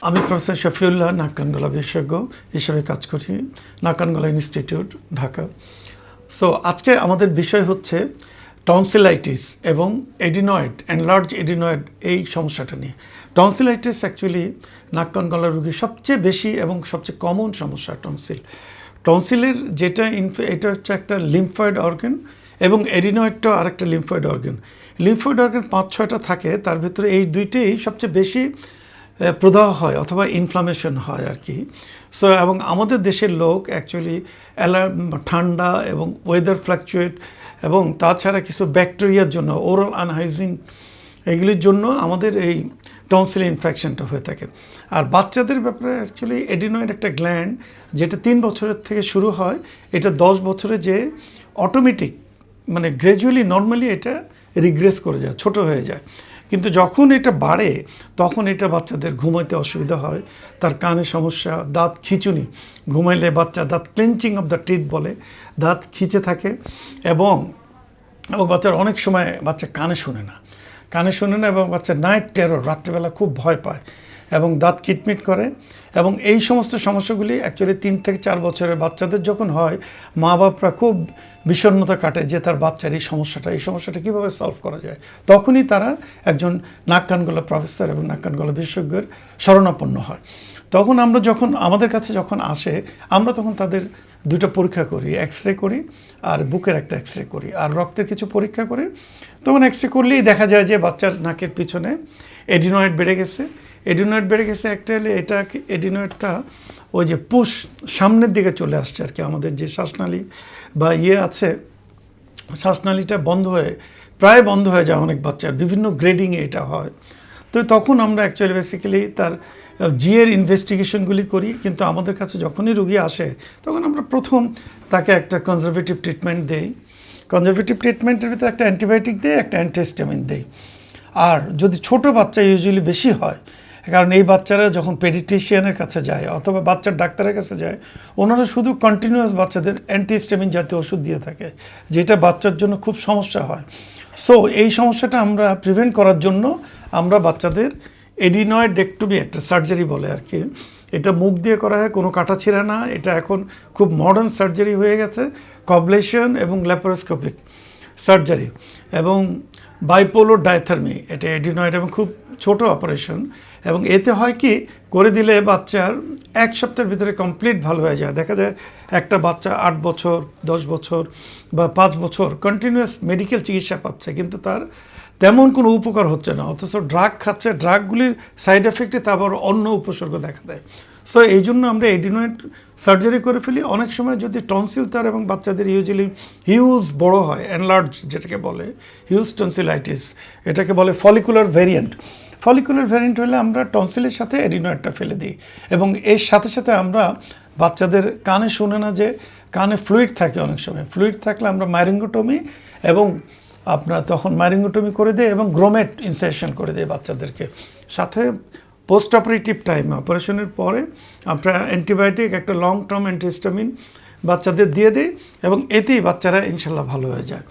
আমি প্রফেসর শফিউল্লাহ নাক কান গলা বিশেষজ্ঞ হিসেবে কাজ করি নাক কান গলা ইনস্টিটিউট ঢাকা। সো আজকে আমাদের বিষয় হচ্ছে টনসিলাইটিস এবং এডিনয়েড এনলার্জ এডিনয়েড এই সমস্যাটা নিয়ে। টনসিলাইটিস অ্যাকচুয়ালি নাক কান গলা রোগীর সবচেয়ে বেশি এবং সবচেয়ে কমন সমস্যা টনসিলের যেটা এটা হচ্ছে একটা লিম্ফয়েড অর্গান এবং এডিনয়েডটাও আরেকটা লিম্ফয়েড অর্গান। লিম্ফয়েড অর্গান 5-6টা থাকে, তার ভিতরে এই দুইটাই সবচেয়ে বেশি প্রদাহ হয় অথবা ইনফ্লামেশন হয় আর কি। সো এবং আমাদের দেশের লোক অ্যাকচুয়ালি ঠান্ডা এবং ওয়েদার ফ্লাকচুয়েট এবং তাছাড়া কিছু ব্যাকটেরিয়ার জন্য ওরাল আনহাইজিন এগুলির জন্য আমাদের এই টনসিল ইনফেকশনটা হয়ে থাকে। আর বাচ্চাদের ব্যাপারে অ্যাকচুয়ালি এডিনয়েড একটা গ্ল্যান্ড যেটা 3 বছরের থেকে শুরু হয়, এটা 10 বছরে যে অটোমেটিক মানে গ্র্যাজুয়ালি নর্মালি এটা রিগ্রেস করে যায়, ছোট হয়ে যায়। কিন্তু যখন এটা বাড়ে তখন এটা বাচ্চাদের ঘুমাইতে অসুবিধা হয়, তার কানে সমস্যা, দাঁত খিঁচুনি, ঘুমাইলে বাচ্চা দাঁত ক্লেঞ্চিং অফ দ্য টিথ বলে, দাঁত খিঁচে থাকে এবং বাচ্চার অনেক সময় বাচ্চা কানে শোনে না এবং বাচ্চা নাইট টেরর, রাত্রেবেলা খুব ভয় পায় এবং দাঁত কিটমিট করে। এবং এই সমস্ত সমস্যাগুলি অ্যাকচুয়ালি 3 থেকে 4 বছরের বাচ্চাদের যখন হয়, মা বাপরা খুব বিষণ্ণতা কাটে যে তার বাচ্চার এই সমস্যাটা কীভাবে সলভ করা যায়। তখনই তারা একজন নাক কান গলা প্রফেসর এবং নাক কান গলা বিশেষজ্ঞের শরণাপন্ন হয়। তখন আমরা যখন আমাদের কাছে যখন আসে, আমরা তখন তাদের 2টা পরীক্ষা করি, এক্স-রে করি আর বুকের একটা এক্স-রে করি আর রক্তের কিছু পরীক্ষা করি। তখন এক্স-রে করলেই দেখা যায় যে বাচ্চার নাকের পিছনে এডিনয়েড বেড়ে গেছে একটা হলে এটা এডিনয়েডটা ওই যে পুশ সামনের দিকে চলে আসছে আর কি। আমাদের যে শ্বাসনালী বা আছে, শ্বাসনালীটা প্রায় বন্ধ হয়ে যায় অনেক বাচ্চার, বিভিন্ন গ্রেডিংয়ে এটা হয়। তো তখন আমরা অ্যাকচুয়ালি বেসিক্যালি তার জিএর ইনভেস্টিগেশনগুলি করি। কিন্তু আমাদের কাছে যখনই রোগী আসে তখন আমরা প্রথম তাকে একটা কনজারভেটিভ ট্রিটমেন্ট দেই। কনজারভেটিভ ট্রিটমেন্টের ভিতরে একটা অ্যান্টিবায়োটিক দেই, একটা অ্যান্টিহিস্টামিন দেই। আর যদি ছোট বাচ্চা ইউজুয়ালি বেশি হয়, কারণ এই বাচ্চারা যখন পেডিট্রিশিয়ানের কাছে যায় অথবা বাচ্চার ডাক্তারের কাছে যায়, ওনারা শুধু কন্টিনিউয়াস বাচ্চাদের অ্যান্টিহিস্টামিন জাতীয় ওষুধ দিয়ে থাকে, যেটা বাচ্চার জন্য খুব সমস্যা হয়। সো এই সমস্যাটা আমরা প্রিভেন্ট করার জন্য আমরা বাচ্চাদের এডিনয়েডেক্টমি একটা সার্জারি বলে আর কি, এটা মুখ দিয়ে করা হয়, কোনো কাটাছিঁড়া না। এটা এখন খুব মডার্ন সার্জারি হয়ে গেছে, কবলেশন এবং ল্যাপারোস্কোপিক সার্জারি এবং বাইপোলো ডায়াথার্মি, এটা এডিনয়েড এবং খুব ছোট অপারেশন। এবং এতে হয় কি, করে দিলে বাচ্চার 1 সপ্তাহের ভিতরে কমপ্লিট ভালো হয়ে যায়। দেখা যায় একটা বাচ্চা 8 বছর 10 বছর বা 5 বছর কন্টিনিউয়াস মেডিকেল চিকিৎসা পাচ্ছে, কিন্তু তার তেমন কোনো উপকার হচ্ছে না, অথচ ড্রাগ খাচ্ছে, ড্রাগগুলির সাইড এফেক্টে তা আবার অন্য উপসর্গ দেখা দেয়। সো এই জন্য আমরা এডিনয়েড সার্জারি করে ফেলি। অনেক সময় যদি টনসিল তার এবং বাচ্চাদের ইউজুয়ালি হিউজ বড় হয়, এনলার্জ যেটাকে বলে হিউজ টনসিলাইটিস, এটাকে বলে ফলিকুলার ভ্যারিয়েন্ট হলে আমরা টনসিলের সাথে এডিনয়েডটা ফেলে দিই। এবং এর সাথে সাথে আমরা বাচ্চাদের কানে শোনে না যে কানে ফ্লুইড থাকে, অনেক সময় ফ্লুইড থাকলে আমরা মাইরিঙ্গোটমি এবং আপনার তখন মাইরিঙ্গোটমি করে দেয় এবং গ্রোমেট ইনসেশন করে দেয় বাচ্চাদেরকে। সাথে পোস্ট অপারেটিভ টাইমে, অপারেশনের পরে আমরা অ্যান্টিবায়োটিক, একটা লং টার্ম অ্যান্টিহিস্টামিন বাচ্চাদের দিয়ে দিই এবং এতেই বাচ্চারা ইনশাল্লাহ ভালো হয়ে যায়।